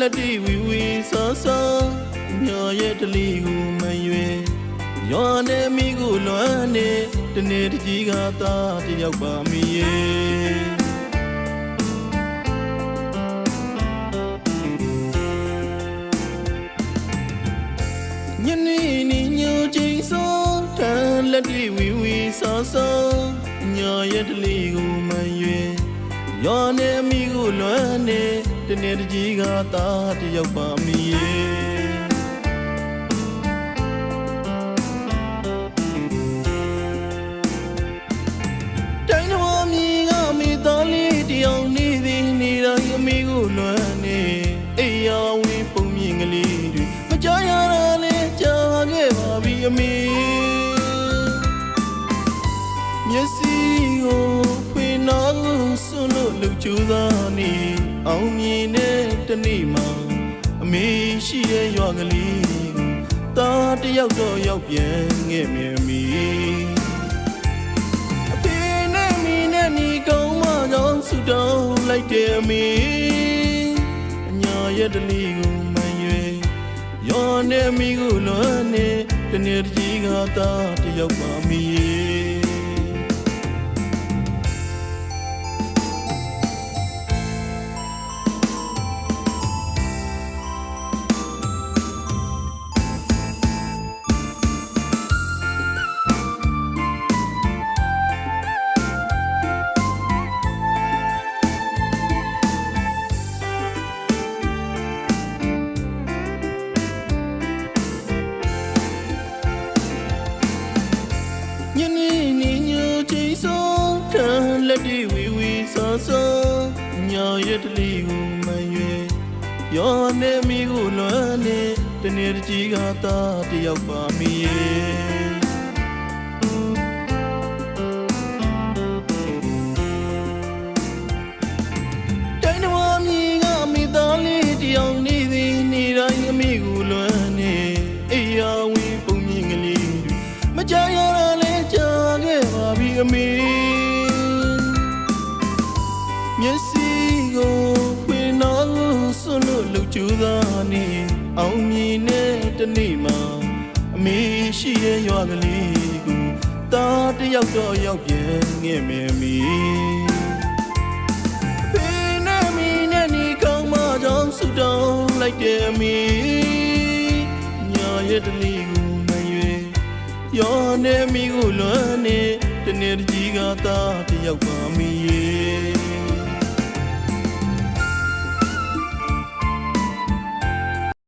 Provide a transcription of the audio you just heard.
လက်တီဝီဝီဆောဆောညော်ရဲ့တလီကိုမရွေရွာနေမိကိုလွမ်းနေတနေ့တကြီးကသားတယောက်ပါမီရဲ့ညနေနေညိုချင်းစောတန်လက်တီဝီဝီဆောဆောညော်ရဲ့တလီကိုမရွေရွာနေမိကိုလွမ်းနေတနေ့တကြီးကသားတယောက်ပါမီရဲ့တိုင်းတော်မြည်ကမိသားလေးတယောက်နေသည်နေတိုင်းအမိကိုလွမ်းနေအိယာဝင်းပုံမြင်ကလေးတွေမကြားရတာလဲကြားခဲ့ပါပြီအမေမျက်စိကိုဖွင့်နာကိုစွန့်လို့လှုပ်ကြိုးစားနေအောင်မြင်တဲ့တနေ့မှာအမေရှိရဲ့ရွာကလေးကိုသားတယောက်တော့ရောက်ပြန်ခဲ့မြင်မိအဖေနဲ့မိနဲ့ညီကောင်းမကြောင့်ဆူတောင်းလိုက်တဲ့အမေအညာရဲ့တလီကိုမရွေရွာနဲ့မိကိုလွမ်းနေတနေ့တကြီးကသားတယောက်ပါမီညနေနေညိုချင်းစောတန်လက်တီဝီဝီဆောဆောညော်ရဲ့တလီကိုမရွေရောနေမိကိုလွမ်းနေတနေ့တကြီးကသားတယောက်ပါမီရဲ့တိုင်းတော်မြည်ကမိသားလေးတယောက်နေသည်နေတိုင်းအမိကိုလွမ်းနေအိယာဝင်းပုံမြင်ကလေးတွေမကြားရကြားခဲ့ပါပြီအမေမျက်စိကိုဖွင့်နာကိုစွန့်လို့လှုပ်ကြိုးစားနေအောင်မြင်တဲ့တနေ့မှာအမေရှိရဲ့ရွာကလေးကိုသားတယောက်တော့ရောက်ပြန်ခဲ့မြင်မိဖေနဲ့မီနဲ့ညီကောင်းမကြောင့်ဆူတောင်းလိုက်တဲ့အမေညာရဲ့တလီကိုရောနေမိကိုလွမ်းနေတနေ့တကြီးကသားတယောက်ပါမီရဲ့